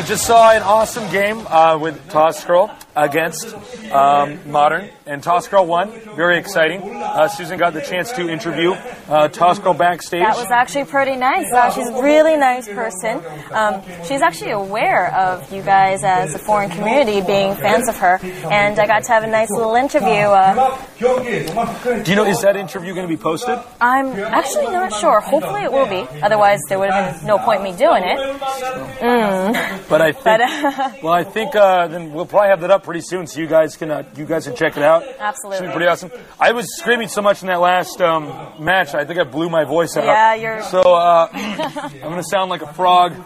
We just saw an awesome game with Toss Girl against Modern, and Toss Girl won. Very exciting. Susan got the chance to interview Toss Girl backstage. That was actually pretty nice. She's a really nice person. She's actually aware of you guys as a foreign community being fans of her, and I got to have a nice little interview. Do you know, is that interview going to be posted? I'm actually not sure. Hopefully it will be. Otherwise, there would have been no point in me doing it. But I think, well, I think then we'll probably have that up pretty soon, so you guys can check it out. Absolutely, should be pretty awesome. I was screaming so much in that last match, I think I blew my voice out. Yeah, you're. So I'm going to sound like a frog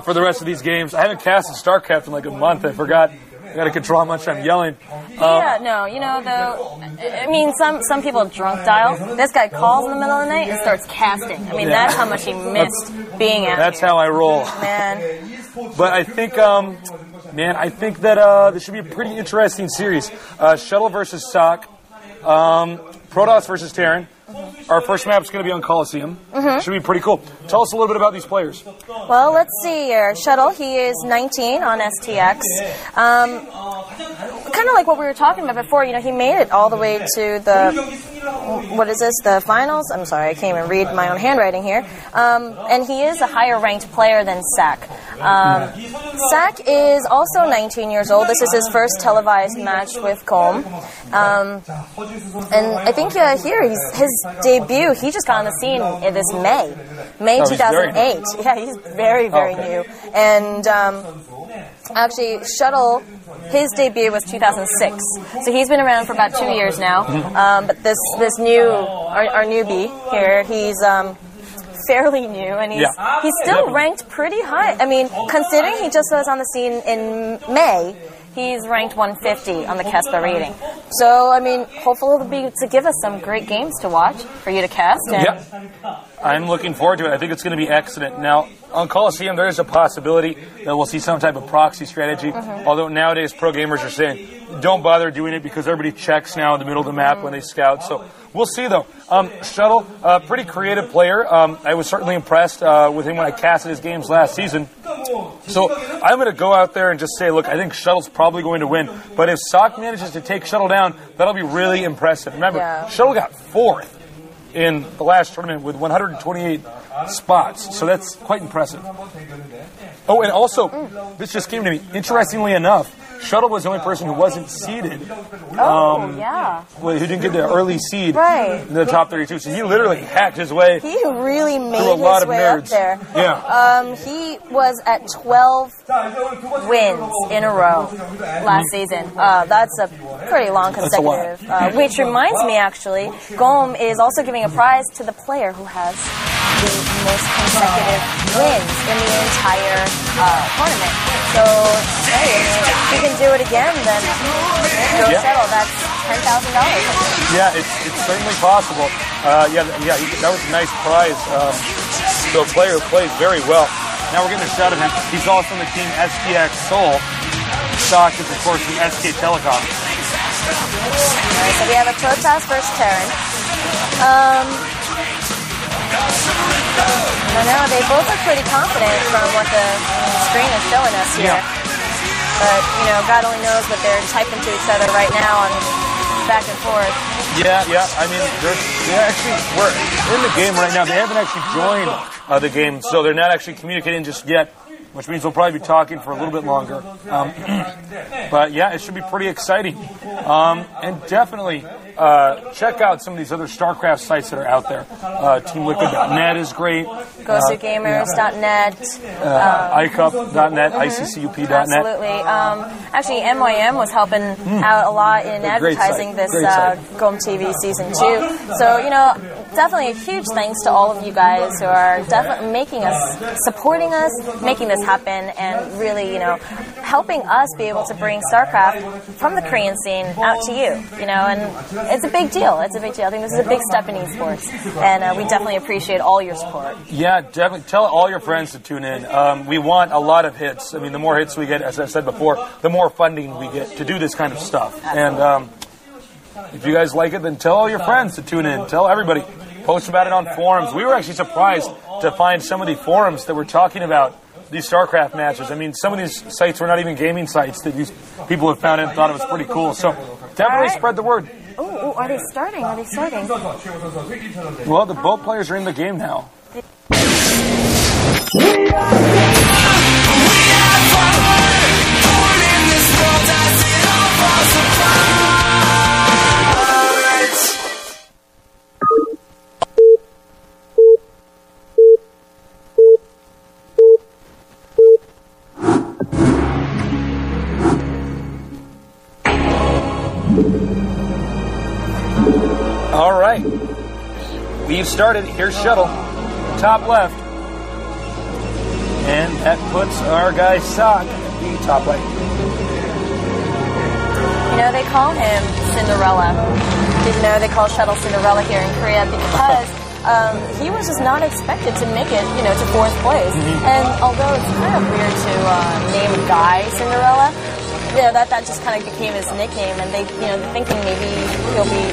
for the rest of these games. I haven't cast a StarCraft in like a month. I forgot. I got to control how much I'm yelling. Yeah, no, you know, though, I mean, some people drunk dial. This guy calls in the middle of the night and starts casting. I mean, that's how much he missed being out That's here. how I roll. Man. But I think, I think that this should be a pretty interesting series. Shuttle versus Ssak. Protoss versus Terran. Our first map is going to be on Colosseum. Should be pretty cool. Tell us a little bit about these players. Well, let's see here. Shuttle, he is 19 on STX. Kind of like what we were talking about before, you know, he made it all the way to the, what is this, the finals? I'm sorry, I can't even read my own handwriting here. And he is a higher ranked player than Ssak. Ssak is also 19 years old. This is his first televised match with Comb. And I think here, his debut, he just got on the scene in this May 2008. Yeah, he's very, very new. And actually, Shuttle, his debut was 2006. So he's been around for about 2 years now. But this new, our newbie here, he's fairly new, and he's still ranked pretty high. I mean, considering he just was on the scene in May, he's ranked 150 on the Kespa rating. So, I mean, hopefully it'll be to give us some great games to watch for you to cast. And I'm looking forward to it. I think it's going to be excellent. Now, on Colosseum, there is a possibility that we'll see some type of proxy strategy, although nowadays pro gamers are saying, don't bother doing it because everybody checks now in the middle of the map when they scout. So we'll see, though. Shuttle, pretty creative player. I was certainly impressed with him when I casted his games last season. So I'm going to go out there and just say, look, I think Shuttle's probably going to win. But if Ssak manages to take Shuttle down, that'll be really impressive. Remember, Shuttle got 4th in the last tournament with 128 spots. So that's quite impressive. Oh, and also, this just came to me. Interestingly enough, Shuttle was the only person who wasn't seeded. Who didn't get the early seed in the top 32. So he literally hacked his way. He really made his way up there. Yeah. He was at 12 wins in a row last season. That's a pretty long consecutive. Which reminds me, actually, Gom is also giving a prize to the player who has the most consecutive wins in the entire tournament. So, hey, if you can do it again, then go Shuttle. That's $10,000. Yeah, it's certainly possible. That was a nice prize. So a player who plays very well. Now we're getting a shot of him. He's also on the team STX Seoul. Ssak is, of course, from SK Telecom. Alright, so we have a Protoss versus Terran. I know, they both look pretty confident from what the screen is showing us here. But, you know, God only knows what they're typing to each other right now and back and forth. Yeah. I mean, we're in the game right now. They haven't actually joined the game, so they're not actually communicating just yet, which means we'll probably be talking for a little bit longer. But yeah, it should be pretty exciting. And definitely check out some of these other StarCraft sites that are out there. TeamLiquid.net is great. GoSuGamers.net. iCup.net, ICCUP.net. Absolutely. Actually, MYM was helping out a lot in advertising this GOM TV Season 2. So, you know, definitely a huge thanks to all of you guys who are definitely making us, supporting us, making this happen, and really, you know, helping us be able to bring StarCraft from the Korean scene out to you, you know, and it's a big deal. It's a big deal. I think this is a big step in esports, and we definitely appreciate all your support. Yeah, definitely. Tell all your friends to tune in. We want a lot of hits. I mean, the more hits we get, as I said before, the more funding we get to do this kind of stuff. Absolutely. And if you guys like it, then tell all your friends to tune in. Tell everybody. Post about it on forums. We were actually surprised to find some of the forums that were talking about these StarCraft matches. I mean, some of these sites were not even gaming sites that these people have found and thought it was pretty cool. So definitely spread the word. Oh, are they starting? Are they starting? Well, the both players are in the game now. All right, we've started. Here's Shuttle, top left, and that puts our guy Ssak at the top right. You know, they call him Cinderella. Did you know they call Shuttle Cinderella here in Korea because he was just not expected to make it, you know, to 4th place. And although it's kind of weird to name a guy Cinderella, yeah, that just kind of became his nickname, and they, you know, thinking maybe he'll be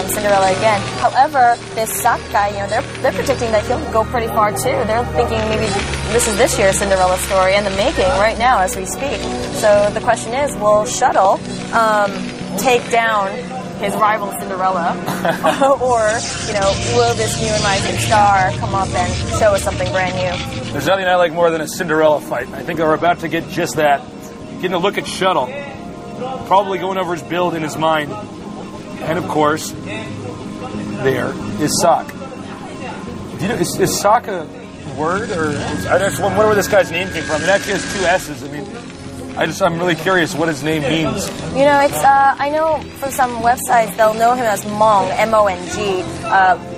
Cinderella again. However, this Ssak guy, you know, they're predicting that he'll go pretty far too. They're thinking maybe this is this year's Cinderella story in the making right now as we speak. So the question is, will Shuttle take down his rival Cinderella, or, you know, will this new and rising star come up and show us something brand new? There's nothing I like more than a Cinderella fight. I think we're about to get just that. Getting a look at Shuttle, probably going over his build in his mind. And of course, there is Ssak. You know, is Ssak a word, or I just wonder where this guy's name came from. It actually has 2 S's. I mean, I'm really curious what his name means. You know, it's I know from some websites they'll know him as Mong, M-O-N-G.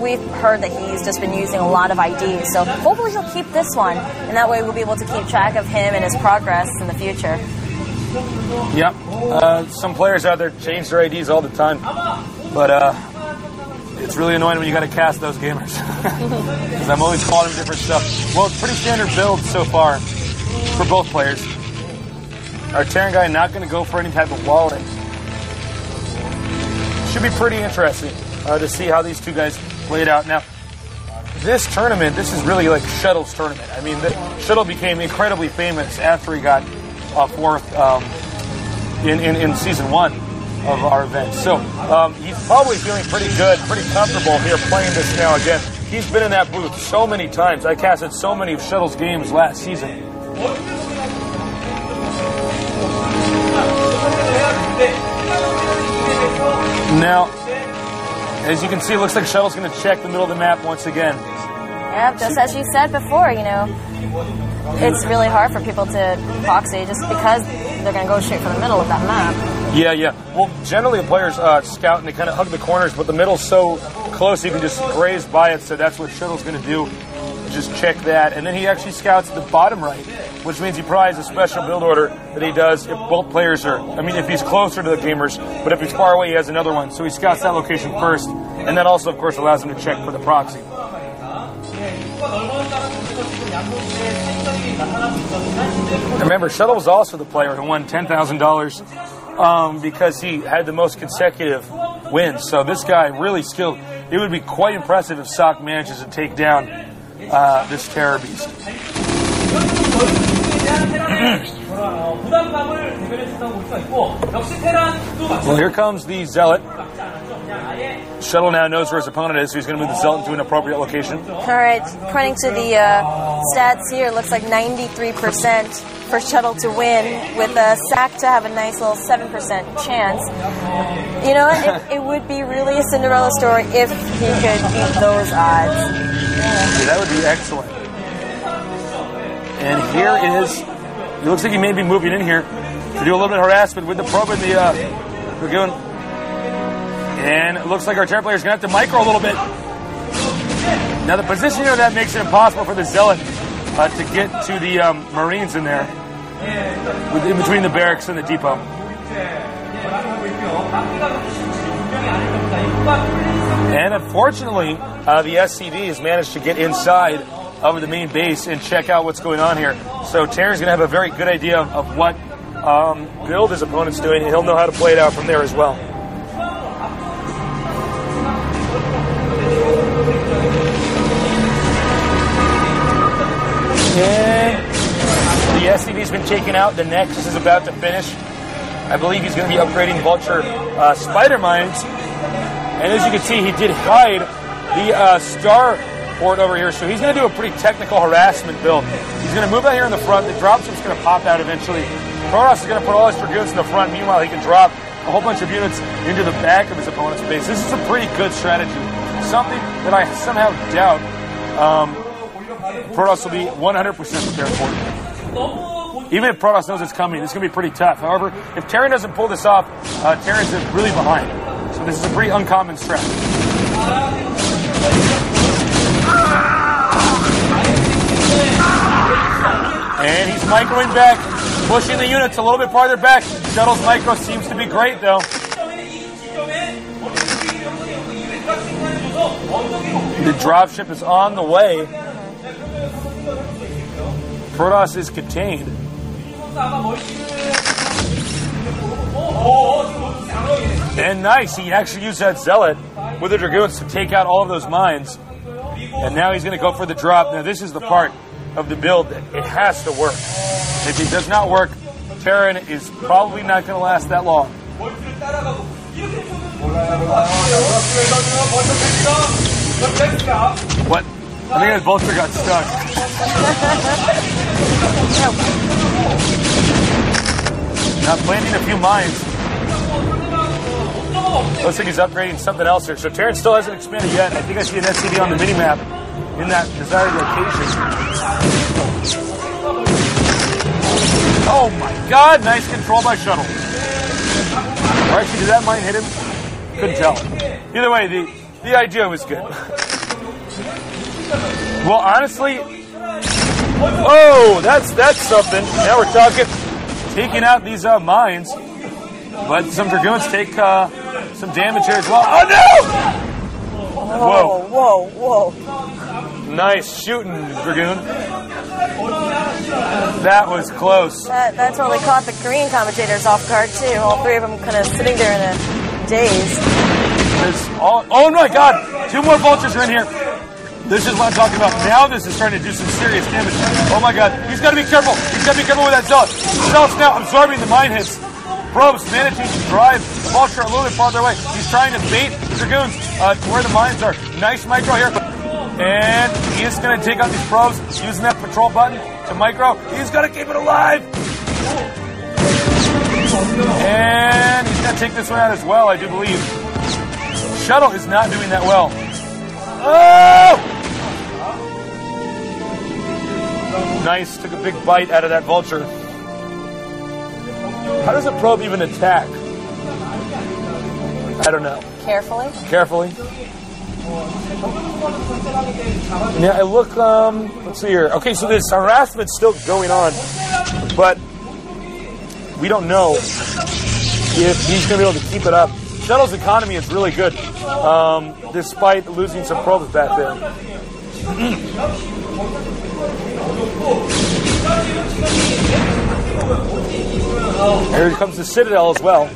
We've heard that he's just been using a lot of IDs, so hopefully he'll keep this one, and that way we'll be able to keep track of him and his progress in the future. Yep. Some players out there change their IDs all the time, but it's really annoying when you got to cast those gamers. Because I'm always calling them different stuff. Well, it's pretty standard build so far for both players. Our Terran guy not going to go for any type of walling. Should be pretty interesting to see how these 2 guys play it out. Now, this tournament, this is really like Shuttle's tournament. I mean, Shuttle became incredibly famous after he got 4th in Season 1 of our event. So he's probably feeling pretty good, pretty comfortable here playing this now again. He's been in that booth so many times. I casted so many of Shuttle's games last season. Now, as you can see, it looks like Shuttle's going to check the middle of the map once again. Yep, just as you said before, you know, it's really hard for people to proxy just because they're going to go straight for the middle of that map. Yeah. Well, generally the players scout and they kind of hug the corners, but the middle's so close you can just graze by it, so that's what Shuttle's going to do. Just check that, and then he actually scouts the bottom right, which means he probably has a special build order that he does if both players are, I mean, if he's closer to the gamers, but if he's far away, he has another one. So he scouts that location first, and that also, of course, allows him to check for the proxy. Remember, Shuttle was also the player who won $10,000 because he had the most consecutive wins. So this guy really skilled. It would be quite impressive if Ssak manages to take down this terror beast. Well, here comes the Zealot. Shuttle now knows where his opponent is, so he's going to move the Zealot into an appropriate location. All right, according to the stats here, it looks like 93% for Shuttle to win, with Ssak to have a nice little 7% chance. You know, it would be really a Cinderella story if he could beat those odds. Yeah, that would be excellent. And here is, it looks like he may be moving in here to do a little bit of harassment with the probe in the Lagoon. And it looks like our Terran player is going to have to micro a little bit. Now the position of that makes it impossible for the Zealot to get to the Marines in there, in between the barracks and the depot. And unfortunately, the SCV has managed to get inside of the main base and check out what's going on here. So Terran's going to have a very good idea of what build his opponent's doing, and he'll know how to play it out from there as well. And The SCV's been taken out. The Nexus is about to finish. I believe he's going to be upgrading Vulture spider mines. And as you can see, he did hide the star port over here. So he's going to do a pretty technical harassment build. He's going to move out here in the front. The dropship's going to pop out eventually. Protoss is going to put all his Dragoons in the front. Meanwhile, he can drop a whole bunch of units into the back of his opponent's base. This is a pretty good strategy. Something that I somehow doubt Protoss will be 100% prepared for. Even if Protoss knows it's coming, it's going to be pretty tough. However, if Terran doesn't pull this off, Terran's really behind. So this is a pretty uncommon strategy. And he's microing back, pushing the units a little bit farther back. Shuttle's micro seems to be great, though. The dropship is on the way. Protoss is contained. And nice, he actually used that Zealot with the Dragoons to take out all of those mines. And now he's going to go for the drop. Now this is the part of the build that it has to work. If it does not work, Terran is probably not going to last that long. What? I think that Vulture got stuck. Now planting a few mines. Looks like he's upgrading something else here. So Terran still hasn't expanded yet. I think I see an SCV on the minimap in that desired location. Oh my god, nice control by Shuttle. Or actually, did that mine hit him? Couldn't tell. Either way, the idea was good. Well, honestly, oh, that's something. Now we're talking, taking out these mines, but some Dragoons take some damage here as well. Oh no! Whoa! Whoa! Nice shooting, Dragoon. That was close. That totally caught the Korean commentators off guard too. All three of them kind of sitting there in a daze. Oh my god! 2 more Vultures are in here. This is what I'm talking about. Now this is starting to do some serious damage. Oh my god. He's got to be careful. He's got to be careful with that Zealot. Zealot's now absorbing the mine hits. Probes managing to drive Vulture a little bit farther away. He's trying to bait Dragoons to where the mines are. Nice micro here. And he is going to take out these probes using that patrol button to micro. He's going to keep it alive. And he's going to take this one out as well, I do believe. Shuttle is not doing that well. Oh! Nice. Took a big bite out of that Vulture. How does a probe even attack? I don't know. Carefully? Carefully. Yeah, I look, let's see here. Okay, so this harassment's still going on, but we don't know if he's going to be able to keep it up. Shuttle's economy is really good, despite losing some probes back there. Here comes the Citadel as well.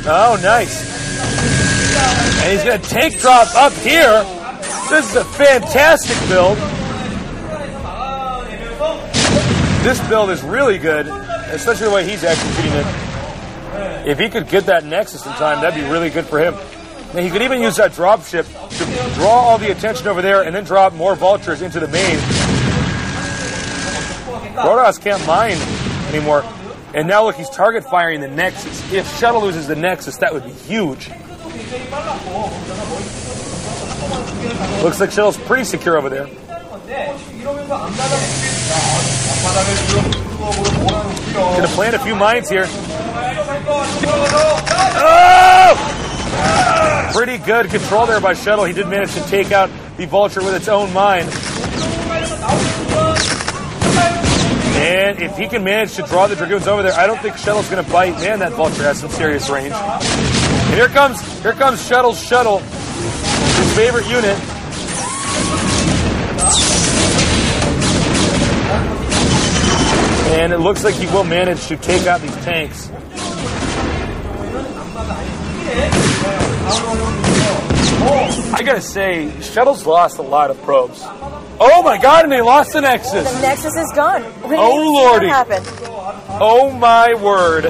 Oh, nice. And he's going to tank drop up here. This is a fantastic build. This build is really good, especially the way he's executing it. If he could get that Nexus in time, that'd be really good for him. Now, he could even use that dropship to draw all the attention over there and then drop more Vultures into the main. Protoss can't mine anymore. And now look, he's target firing the Nexus. If Shuttle loses the Nexus, that would be huge. Looks like Shuttle's pretty secure over there. Gonna plant a few mines here. Oh! Pretty good control there by Shuttle. He did manage to take out the Vulture with its own mine. And if he can manage to draw the Dragoons over there, I don't think Shuttle's going to bite. Man, that Vulture has some serious range. And here comes Shuttle's Shuttle, his favorite unit. And it looks like he will manage to take out these tanks. I gotta say, Shuttle's lost a lot of probes. Oh my god, and they lost the Nexus. The Nexus is gone. Oh lordy. What happened? Oh my word.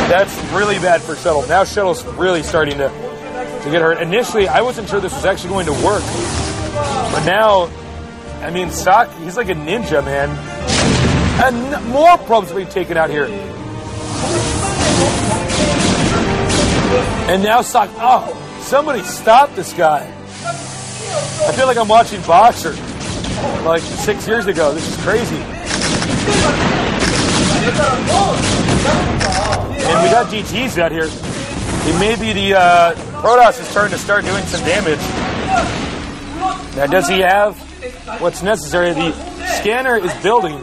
That's really bad for Shuttle. Now Shuttle's really starting to get hurt. Initially, I wasn't sure this was actually going to work. But now, I mean, Ssak, he's like a ninja, man. And more probes being taken out here. And now Ssak, oh, somebody stop this guy. I feel like I'm watching Boxer like 6 years ago. This is crazy. And we got DTs out here. It may be the Protoss' turn to start doing some damage. Now, does he have what's necessary? The scanner is building.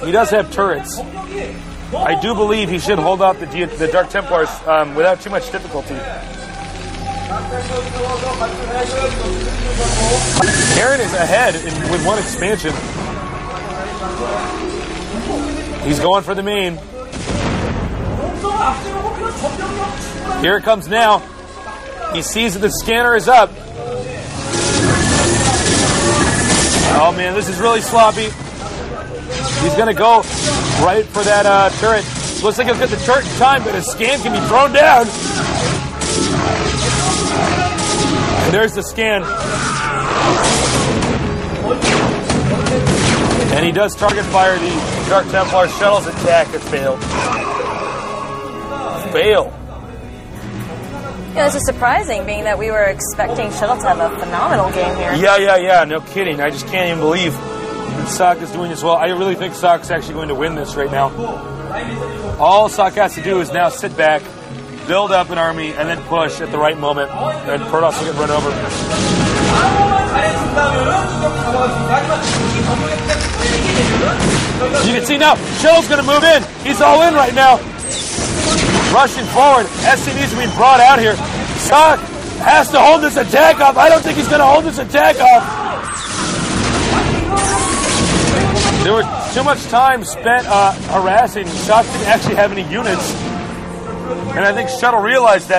He does have turrets. I do believe he should hold out the Dark Templars without too much difficulty. Aaron is ahead with one expansion. He's going for the main. Here it comes now. He sees that the scanner is up. Oh man, this is really sloppy. He's going to go right for that turret. Looks like he'll get the turret in time, but his scan can be thrown down. And there's the scan. And he does target fire the Dark Templar Shuttle's attack. It failed. Fail. Yeah, this is surprising, being that we were expecting Shuttle to have a phenomenal game here. Yeah. No kidding. I just can't even believe that Ssak is doing this well. I really think Sak's actually going to win this right now. All Ssak has to do is now sit back, build up an army, and then push at the right moment. And Protoss will get run over. You can see now, Shuttle's going to move in. He's all in right now. Rushing forward. SCVs are being brought out here. Ssak has to hold this attack off. I don't think he's going to hold this attack off. There was too much time spent harassing. Ssak didn't actually have any units. And I think Shuttle realized that.